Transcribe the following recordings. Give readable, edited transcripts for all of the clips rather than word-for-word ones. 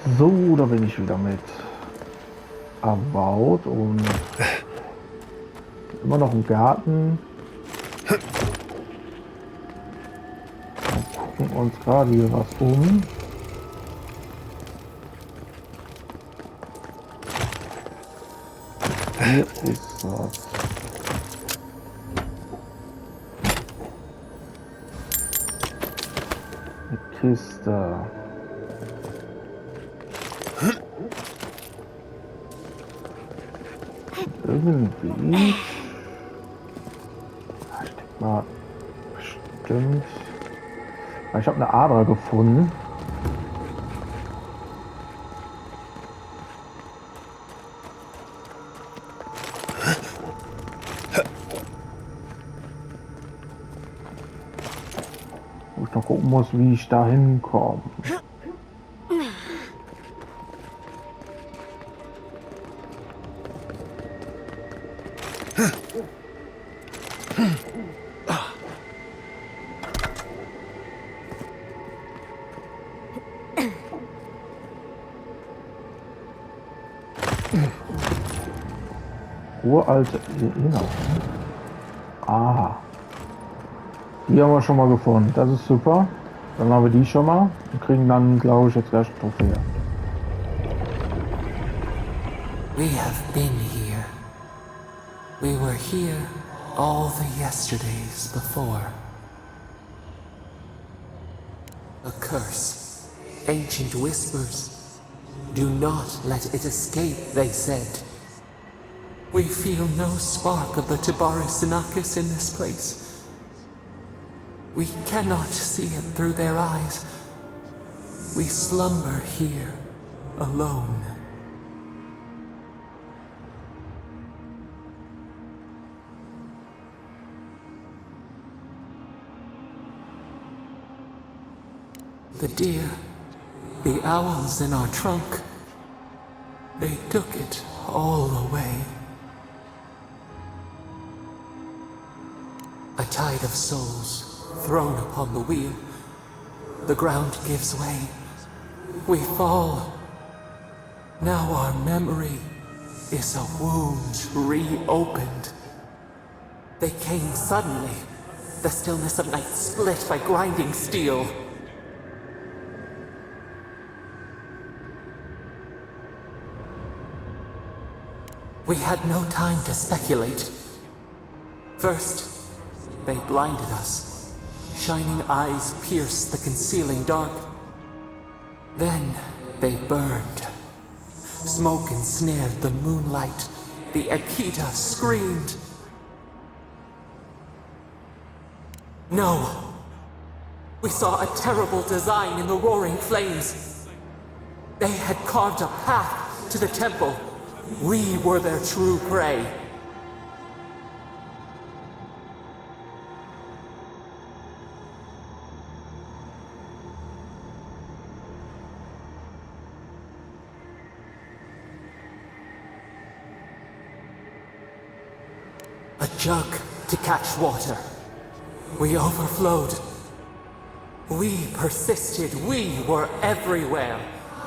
So, da bin ich wieder mit Avowed und immer noch im Garten. Wir gucken uns gerade hier was um. Hier ist was. Eine Kiste. Irgendwie. Ich denke mal, bestimmt. Ich habe eine Ader gefunden. Wo ich noch gucken muss, wie ich da hinkomme. Uralte Erinnerung. Ah, die haben wir schon mal gefunden. Das ist super. Dann haben wir die schon mal und kriegen dann, glaube ich, jetzt gleich eine Trophäe. We have been here. We were here all the yesterdays before. A curse. Ancient whispers. Do not let it escape, they said. We feel no spark of the Tibaris Sinakis in this place. We cannot see it through their eyes. We slumber here, alone. The deer, the owls in our trunk, they took it all away. A tide of souls thrown upon the wheel. The ground gives way. We fall. Now our memory is a wound reopened. They came suddenly. The stillness of night split by grinding steel. We had no time to speculate. First, they blinded us. Shining eyes pierced the concealing dark. Then they burned. Smoke ensnared the moonlight. The Akita screamed. No! We saw a terrible design in the roaring flames. They had carved a path to the temple. We were their true prey. A jug to catch water. We overflowed. We persisted. We were everywhere.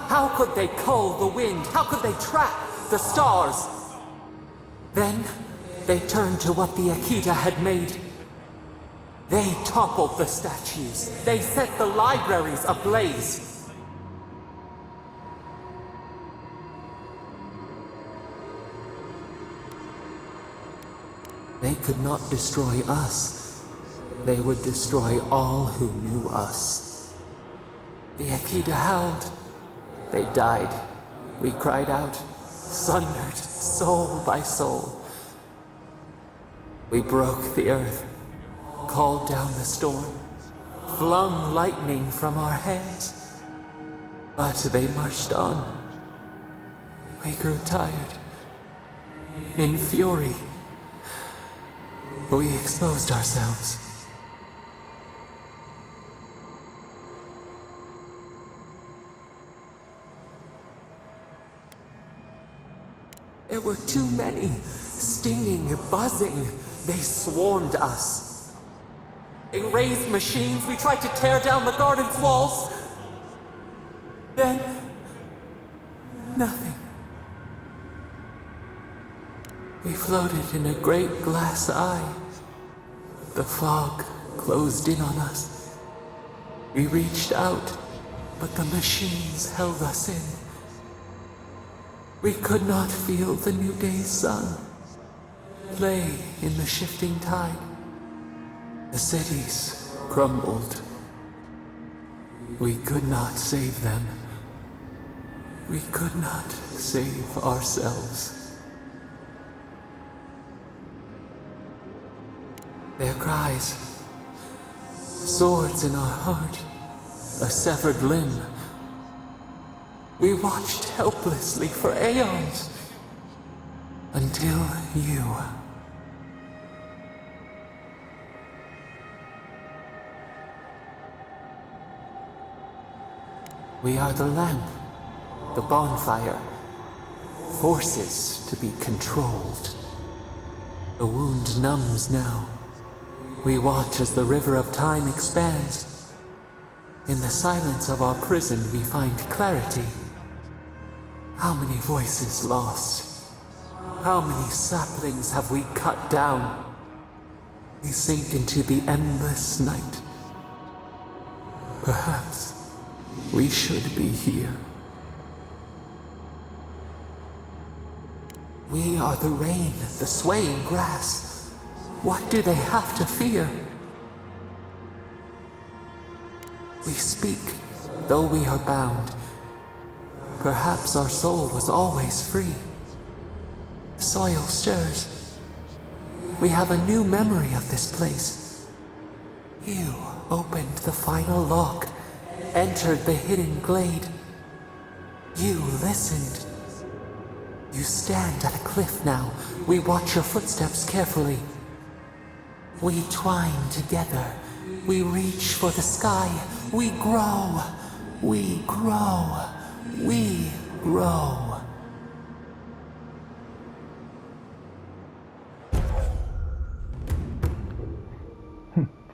How could they cull the wind? How could they trap the stars? Then they turned to what the Akita had made. They toppled the statues. They set the libraries ablaze. They could not destroy us. They would destroy all who knew us. The Akita howled. They died. We cried out, sundered soul by soul. We broke the earth, called down the storm, flung lightning from our hands. But they marched on. We grew tired. In fury, we exposed ourselves. There were too many, stinging, buzzing. They swarmed us. They raised machines. We tried to tear down the garden's walls. Then Nothing. We floated in a great glass eye. The fog closed in on us. We reached out, but the machines held us in. We could not feel the new day's sun play in the shifting tide. The cities crumbled. We could not save them. We could not save ourselves. Their cries, swords in our heart, a severed limb. We watched helplessly for aeons, until you. We are the lamp, the bonfire, forces to be controlled. The wound numbs now. We watch as the river of time expands. In the silence of our prison we find clarity. How many voices lost? How many saplings have we cut down? We sink into the endless night. Perhaps we should be here. We are the rain, the swaying grass. What do they have to fear? We speak, though we are bound. Perhaps our soul was always free. The soil stirs. We have a new memory of this place. You opened the final lock, entered the hidden glade. You listened. You stand at a cliff now. We watch your footsteps carefully. We twine together. We reach for the sky. We grow. We grow. We grow.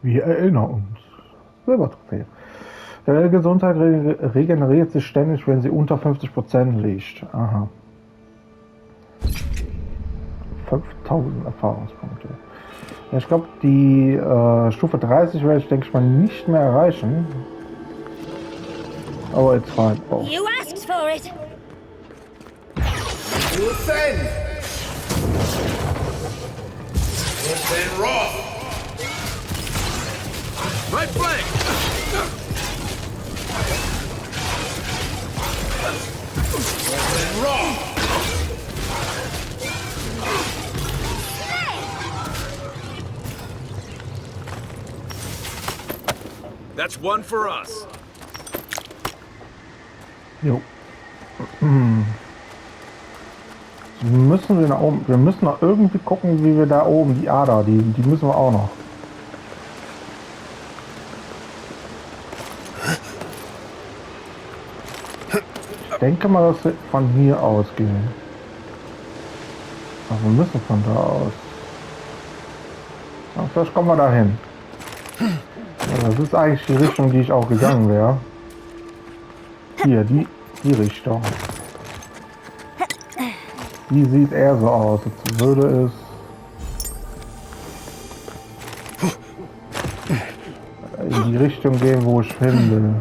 Wir erinnern uns. Silbertrophäe. Die Gesundheit regeneriert sich ständig, wenn sie unter 50% liegt. Aha. 5000 Erfahrungspunkte. Ja, ich glaube, die Stufe 30 werde ich, denke ich mal, nicht mehr erreichen. Aber it's fine. Oh. You asked for it. You offend. Offend raw. Right flank. Offend raw. That's one for us. Jo. Müssen wir nach oben. Wir müssen noch irgendwie gucken, wie wir da oben die Ader, die müssen wir auch noch. Ich denke mal, dass wir von hier ausgehen. Aber wir müssen von da aus. Ja, vielleicht kommen wir dahin. Ja, das ist eigentlich die Richtung, die ich auch gegangen wäre. Hier, die Richtung. Die sieht eher so aus, als würde es in die Richtung gehen, wo ich hin will.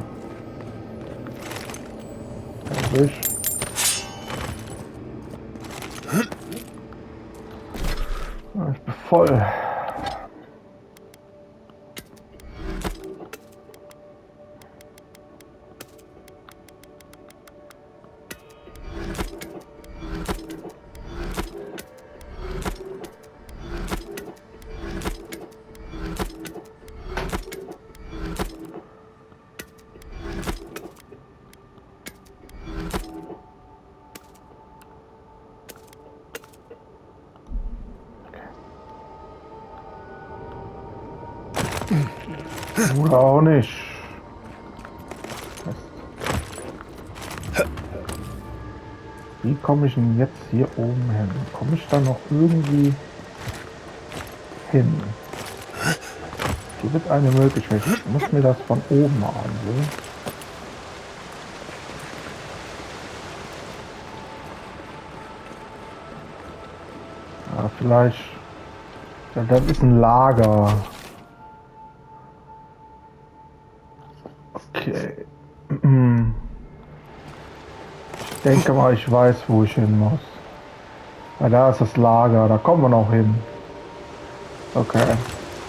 Ich bin voll. Oder auch nicht. Wie komme ich denn jetzt hier oben hin? Komme ich da noch irgendwie hin? Hier wird eine Möglichkeit. Ich muss mir das von oben ansehen. Vielleicht... Ja, das ist ein Lager. Okay. Ich denke mal, ich weiß, wo ich hin muss. Weil da ist das Lager, da kommen wir noch hin. Okay.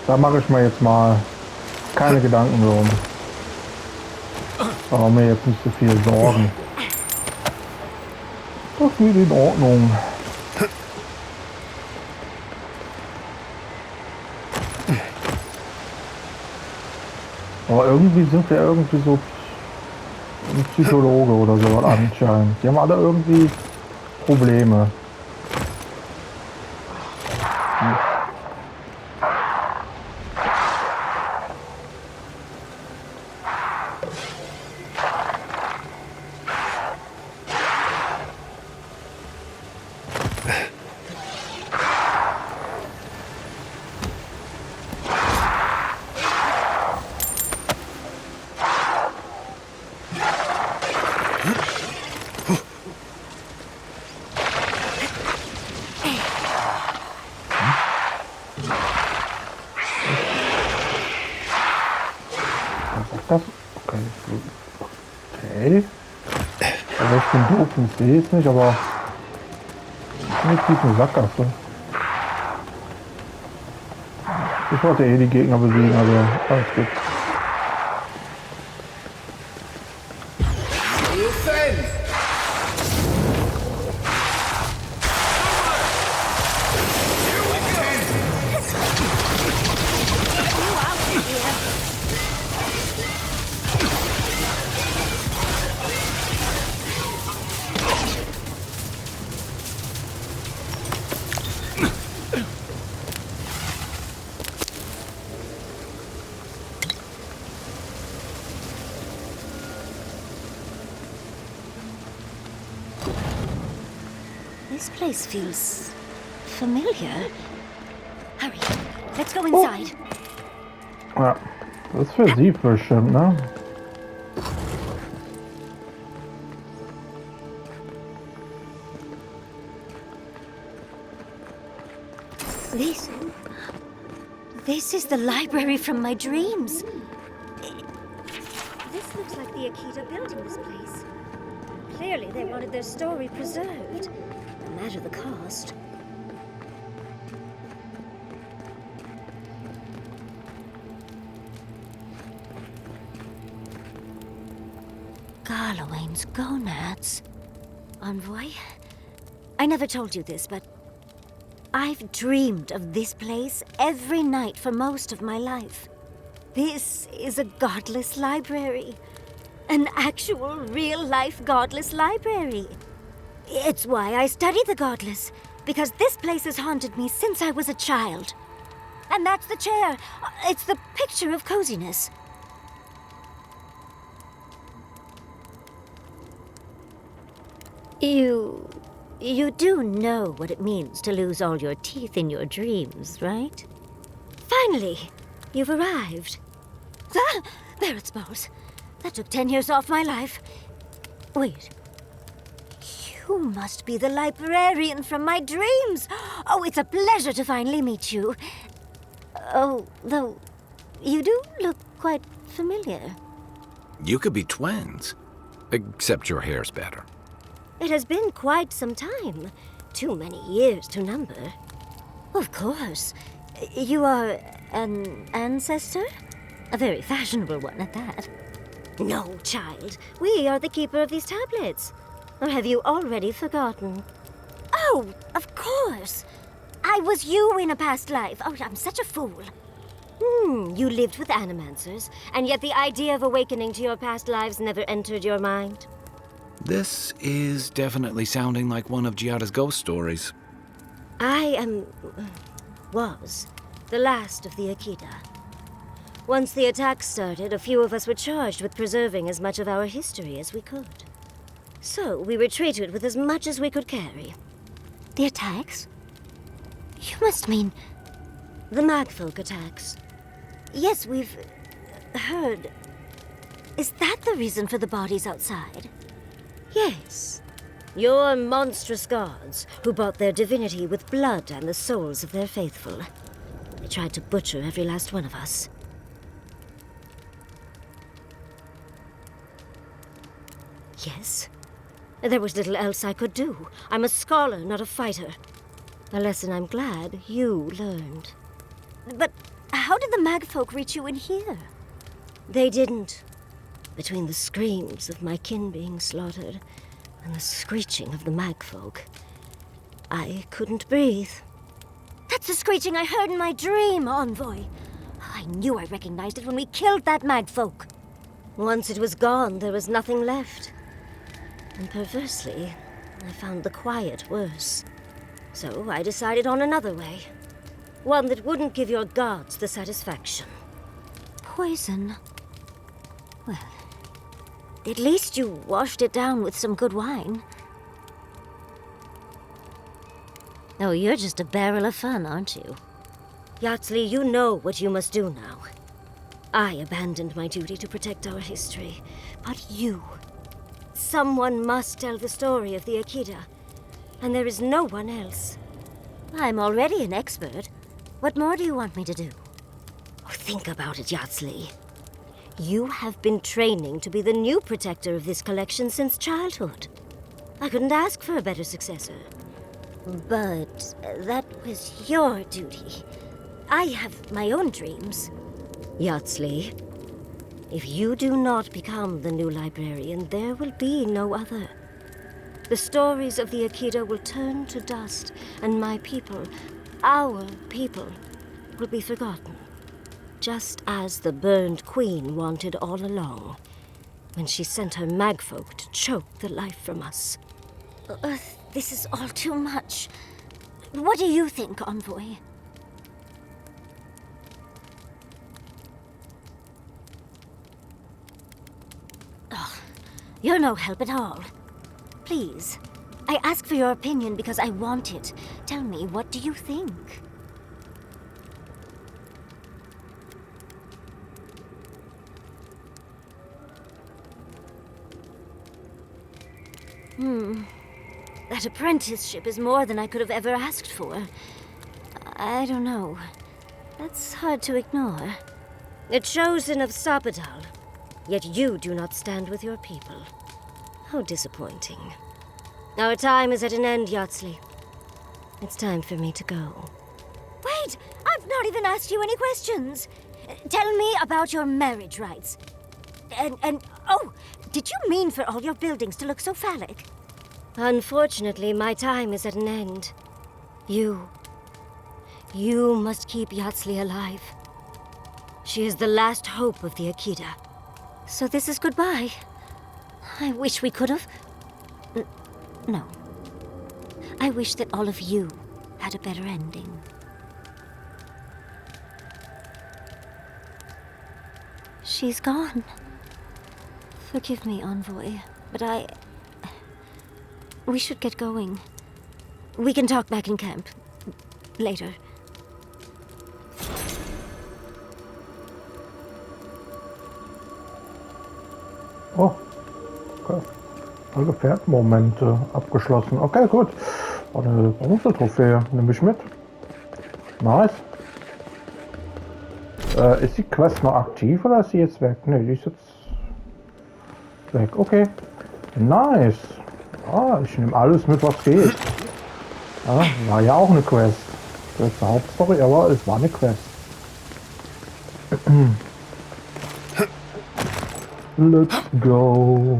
Da mache ich mir jetzt mal keine Gedanken drum. Aber mir jetzt nicht so viel Sorgen. Das geht in Ordnung. Aber irgendwie sind wir irgendwie so ein Psychologe oder so anscheinend. Die haben alle irgendwie Probleme. Das? Okay, gut. Okay. Also ich bin doof und sehe es nicht, aber definitiv eine Sackgasse. Ich wollte eh die Gegner besiegen, also alles gut. This place feels familiar. Hurry, let's go inside. Ja, das ist für sie bestimmt, ne? This is the library from my dreams. This looks like the Akita building this place. Clearly they wanted their story preserved, no matter the cost. Garlowain's gonads. Envoy? I never told you this, but I've dreamed of this place every night for most of my life. This is a godless library. An actual, real-life godless library. It's why I study the godless, because this place has haunted me since I was a child. And that's the chair. It's the picture of coziness. You do know what it means to lose all your teeth in your dreams, right? Finally, you've arrived. Ah, there it spells. That took 10 years off my life. Wait. You must be the librarian from my dreams. Oh, it's a pleasure to finally meet you. Oh, though, you do look quite familiar. You could be twins. Except your hair's better. It has been quite some time. Too many years to number. Of course. You are an ancestor? A very fashionable one at that. No, child. We are the keeper of these tablets. Or have you already forgotten? Oh, of course. I was you in a past life. Oh, I'm such a fool. You lived with animancers, and yet the idea of awakening to your past lives never entered your mind. This is definitely sounding like one of Giada's ghost stories. I was the last of the Akita. Once the attack started, a few of us were charged with preserving as much of our history as we could. So we retreated with as much as we could carry. The attacks? You must mean the Magfolk attacks. Yes, we've heard. Is that the reason for the bodies outside? Yes. Your monstrous gods, who bought their divinity with blood and the souls of their faithful. They tried to butcher every last one of us. Yes. There was little else I could do. I'm a scholar, not a fighter. A lesson I'm glad you learned. But how did the magfolk reach you in here? They didn't. Between the screams of my kin being slaughtered and the screeching of the magfolk, I couldn't breathe. That's the screeching I heard in my dream, Envoy. I knew I recognized it when we killed that magfolk. Once it was gone, there was nothing left. And perversely, I found the quiet worse. So I decided on another way. One that wouldn't give your gods the satisfaction. Poison? Well, at least you washed it down with some good wine. Oh, you're just a barrel of fun, aren't you? Yardsley, you know what you must do now. I abandoned my duty to protect our history, but you... Someone must tell the story of the Akita, and there is no one else. I'm already an expert. What more do you want me to do? Oh, think about it, Yardsley. You have been training to be the new protector of this collection since childhood. I couldn't ask for a better successor. But that was your duty. I have my own dreams. Yardsley, if you do not become the new librarian, there will be no other. The stories of the Akita will turn to dust, and my people, our people, will be forgotten. Just as the burned queen wanted all along, when she sent her magfolk to choke the life from us. This is all too much. What do you think, Envoy? Oh, you're no help at all. Please, I ask for your opinion because I want it. Tell me, what do you think? That apprenticeship is more than I could have ever asked for. I don't know. That's hard to ignore. A chosen of Sapadal, yet you do not stand with your people. How disappointing. Our time is at an end, Yardsley. It's time for me to go. Wait! I've not even asked you any questions! Tell me about your marriage rites. Oh, did you mean for all your buildings to look so phallic? Unfortunately, my time is at an end. You must keep Yardsley alive. She is the last hope of the Akita. So this is goodbye. I wish we could have... No. I wish that all of you had a better ending. She's gone. Forgive me, Envoy, but we should get going. We can talk back in camp. Later. Oh, okay. Alle Pferdmomente abgeschlossen. Okay, gut. War eine Bronze-Trophäe. Nehme ich mit. Nice. Ist die Quest noch aktiv oder ist sie jetzt weg? Ne, die ist jetzt weg. Okay. Nice. Ah, ich nehme alles mit, was geht. Ja, war ja auch eine Quest. Das ist die Hauptstory, aber es war eine Quest. Let's go.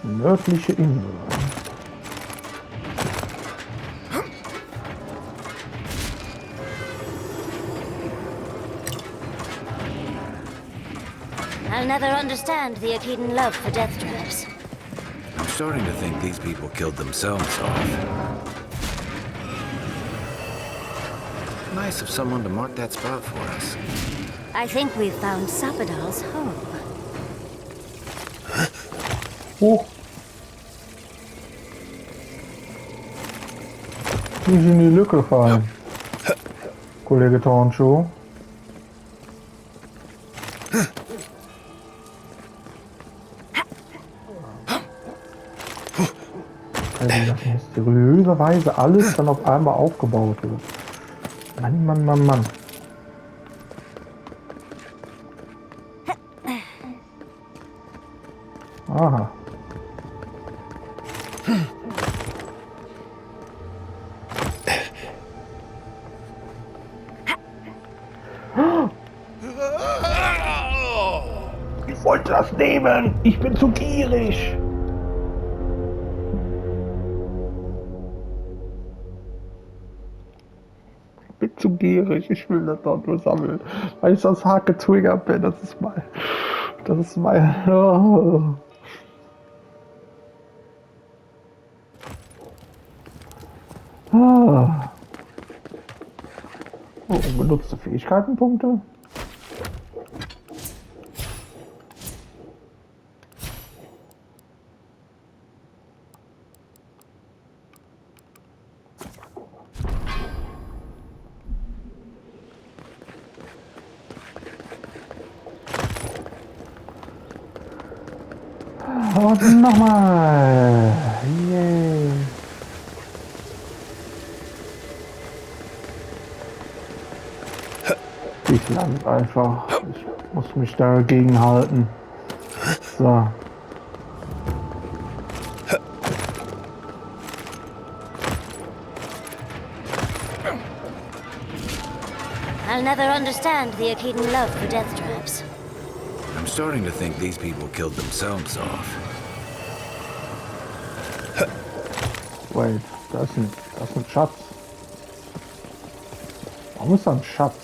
Nördliche Insel. I'll never understand the Akitan love for death traps. I'm starting to think these people killed themselves off. Nice of someone to mark that spot for us. I think we've found Sapadal's home. Oh. Die sind in die Lücke gefallen. Kollege Tornschuh. wie das mysteriöserweise alles dann auf einmal aufgebaut wird. Mann, Mann, Mann, Mann. Aha. Ich wollte das nehmen. Ich bin zu gierig. Ich bin zu gierig. Ich will das dort nur sammeln. Weil ich sonst hart getriggert bin. Das ist mein... Oh. Ah. Oh, ungenutzte Fähigkeitenpunkte. Und nochmal. Yay. Ich land einfach. Ich muss mich dagegen halten. So. I'll never understand the Akedan love for death traps. I'm starting to think these people killed themselves off. Wait, das ist ein Schatz. Warum ist da ein Schatz?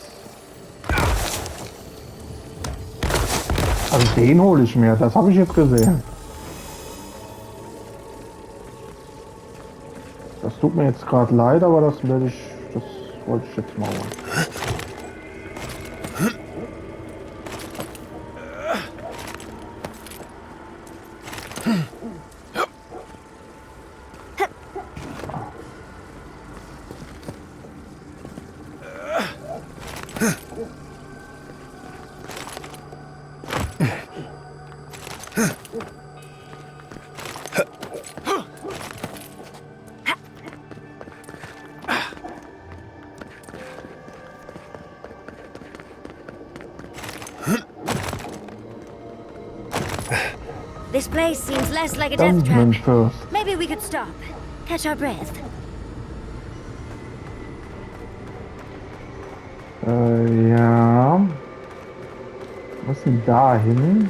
Also den hole ich mir, das habe ich jetzt gesehen. Das tut mir jetzt gerade leid, aber das wollte ich jetzt mal holen. This place seems less like a death trap. First. Maybe we could stop, catch our breath. Ja. Was denn da hin?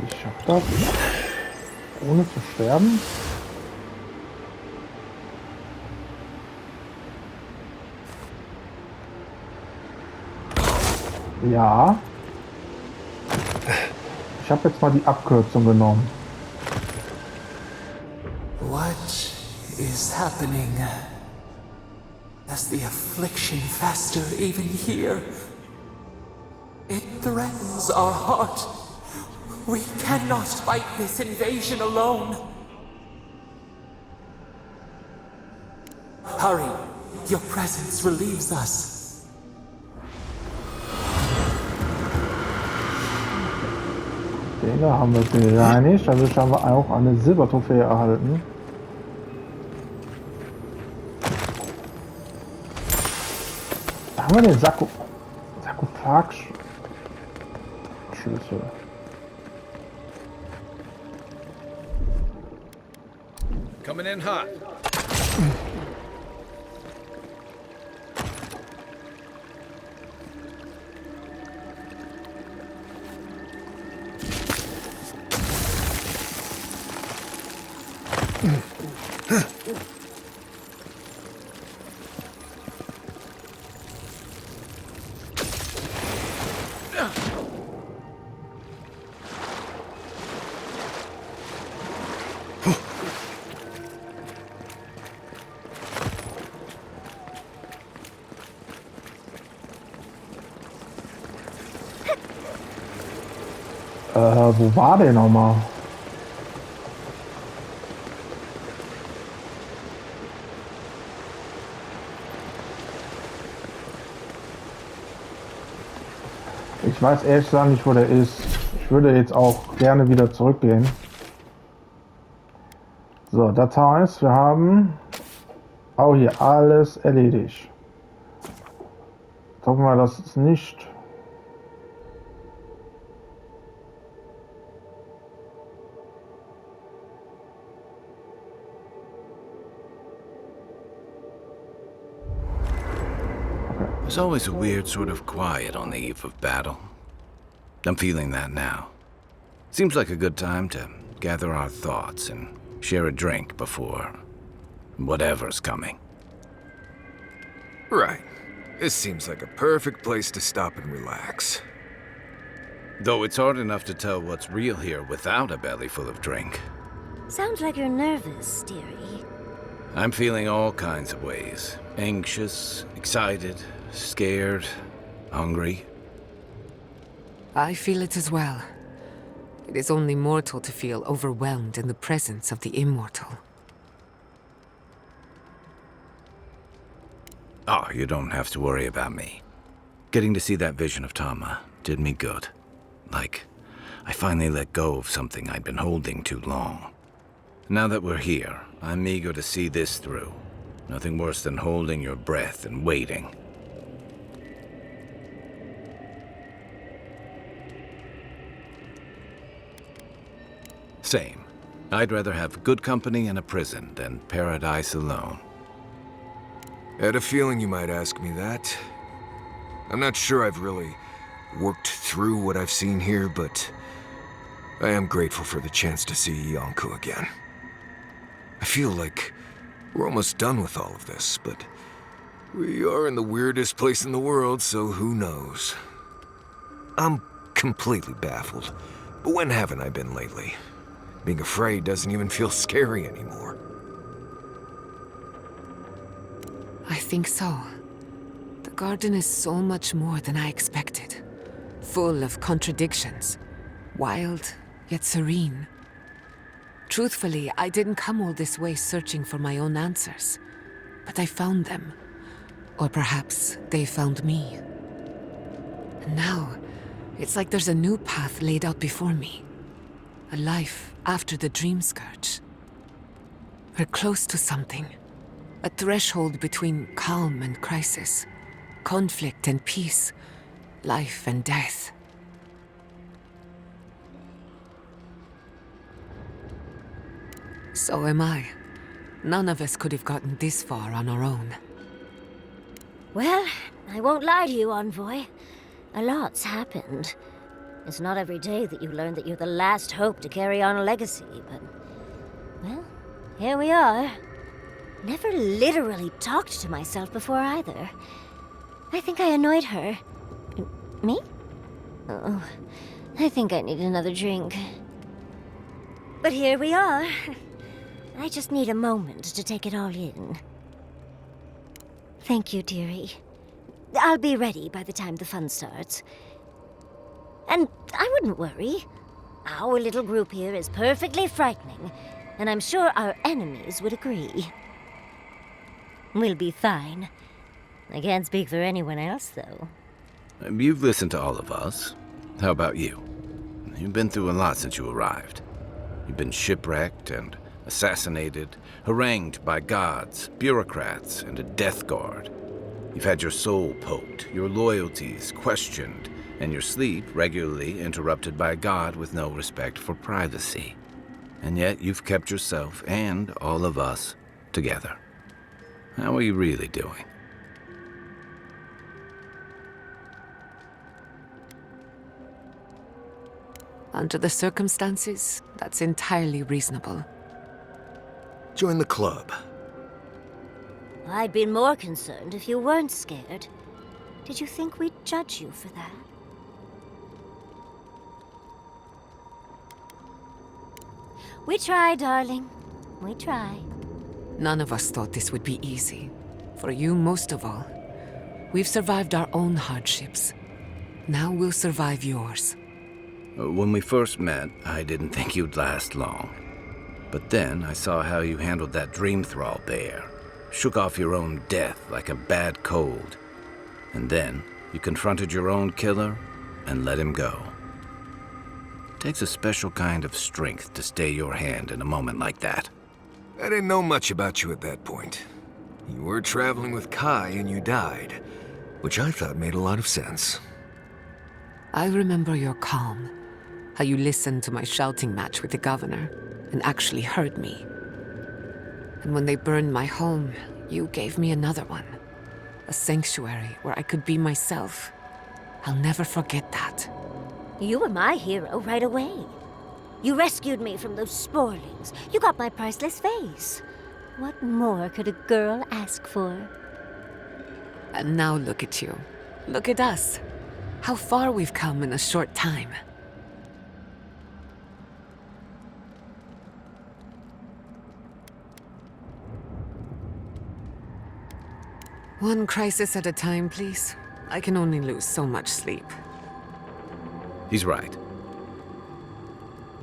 Ich schaff das. Ohne zu sterben. Ja. Ich habe jetzt mal die Abkürzung genommen. What is happening? Does the affliction fester even here? It threatens our heart. We cannot fight this invasion alone. Hurry, your presence relieves us. Den da haben wir gereinigt, also haben wir auch eine Silbertrophäe erhalten. Da haben wir den Sarkophag-Schlüssel. Coming in hot. Wo war der nochmal? Ich weiß ehrlich gesagt nicht, wo der ist. Ich würde jetzt auch gerne wieder zurückgehen. So, das heißt, wir haben auch hier alles erledigt. Jetzt hoffen wir, dass es nicht... There's always a weird sort of quiet on the eve of battle. I'm feeling that now. Seems like a good time to gather our thoughts and share a drink before whatever's coming. Right. This seems like a perfect place to stop and relax. Though it's hard enough to tell what's real here without a belly full of drink. Sounds like you're nervous, dearie. I'm feeling all kinds of ways. Anxious, excited, scared, hungry. I feel it as well. It is only mortal to feel overwhelmed in the presence of the immortal. Oh, you don't have to worry about me. Getting to see that vision of Tama did me good. Like, I finally let go of something I'd been holding too long. Now that we're here, I'm eager to see this through. Nothing worse than holding your breath and waiting. Same. I'd rather have good company in a prison than paradise alone. Had a feeling you might ask me that. I'm not sure I've really worked through what I've seen here, but I am grateful for the chance to see Yonko again. I feel like we're almost done with all of this, but we are in the weirdest place in the world, so who knows? I'm completely baffled, but when haven't I been lately? Being afraid doesn't even feel scary anymore. I think so. The garden is so much more than I expected. Full of contradictions. Wild, yet serene. Truthfully, I didn't come all this way searching for my own answers. But I found them. Or perhaps they found me. And now, it's like there's a new path laid out before me. A life after the dream scourge. We're close to something. A threshold between calm and crisis. Conflict and peace. Life and death. So am I. None of us could have gotten this far on our own. Well, I won't lie to you, Envoy. A lot's happened. It's not every day that you learn that you're the last hope to carry on a legacy, but... well, here we are. Never literally talked to myself before either. I think I annoyed her. Me? Oh, I think I need another drink. But here we are. I just need a moment to take it all in. Thank you, dearie. I'll be ready by the time the fun starts. And I wouldn't worry. Our little group here is perfectly frightening, and I'm sure our enemies would agree. We'll be fine. I can't speak for anyone else, though. You've listened to all of us. How about you? You've been through a lot since you arrived. You've been shipwrecked and assassinated, harangued by gods, bureaucrats, and a death guard. You've had your soul poked, your loyalties questioned, and your sleep regularly interrupted by a god with no respect for privacy. And yet you've kept yourself and all of us together. How are you really doing? Under the circumstances, that's entirely reasonable. Join the club. I'd been more concerned if you weren't scared. Did you think we'd judge you for that? We try, darling. We try. None of us thought this would be easy. For you, most of all. We've survived our own hardships. Now we'll survive yours. When we first met, I didn't think you'd last long. But then I saw how you handled that dream thrall bear. Shook off your own death like a bad cold. And then you confronted your own killer and let him go. It takes a special kind of strength to stay your hand in a moment like that. I didn't know much about you at that point. You were traveling with Kai and you died, which I thought made a lot of sense. I remember your calm, how you listened to my shouting match with the governor and actually heard me. And when they burned my home, you gave me another one. A sanctuary where I could be myself. I'll never forget that. You were my hero right away. You rescued me from those sporlings. You got my priceless face. What more could a girl ask for? And now look at you. Look at us. How far we've come in a short time. One crisis at a time, please. I can only lose so much sleep. He's right.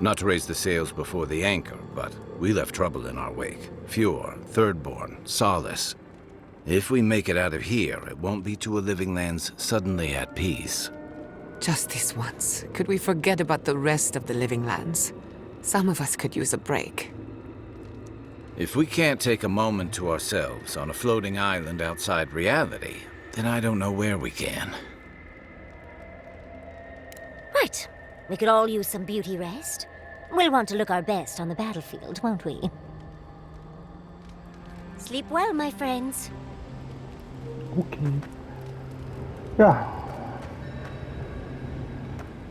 Not to raise the sails before the anchor, but we left trouble in our wake. Fjord, Thirdborn, Solace. If we make it out of here, it won't be to a living lands suddenly at peace. Just this once. Could we forget about the rest of the living lands? Some of us could use a break. If we can't take a moment to ourselves on a floating island outside reality, then I don't know where we can. Right. We could all use some beauty rest. We'll want to look our best on the battlefield, won't we? Sleep well, my friends. Okay. Ja.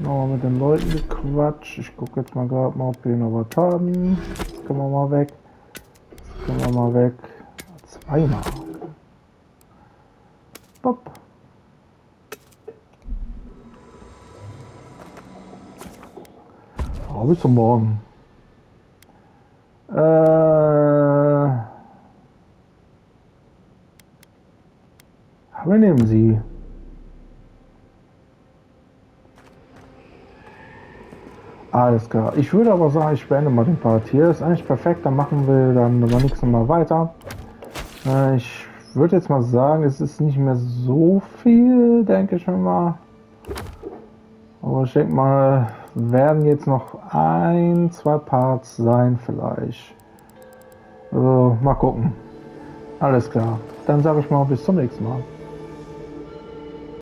Nochmal mit den Leuten gequatscht. Ich gucke jetzt mal gerade mal, ob wir noch was haben. Jetzt können wir mal weg. Jetzt können wir mal weg. Zweimal. Bob. Oh, bis zum Morgen. Wir nehmen sie. Alles klar. Ich würde aber sagen, ich beende mal den Part hier. Ist eigentlich perfekt. Dann machen wir dann aber nächstes Mal weiter. Ich würde jetzt mal sagen, es ist nicht mehr so viel, denke ich mal. Aber ich denke mal, werden jetzt noch ein, zwei Parts sein vielleicht. Also, mal gucken. Alles klar. Dann sage ich mal bis zum nächsten Mal.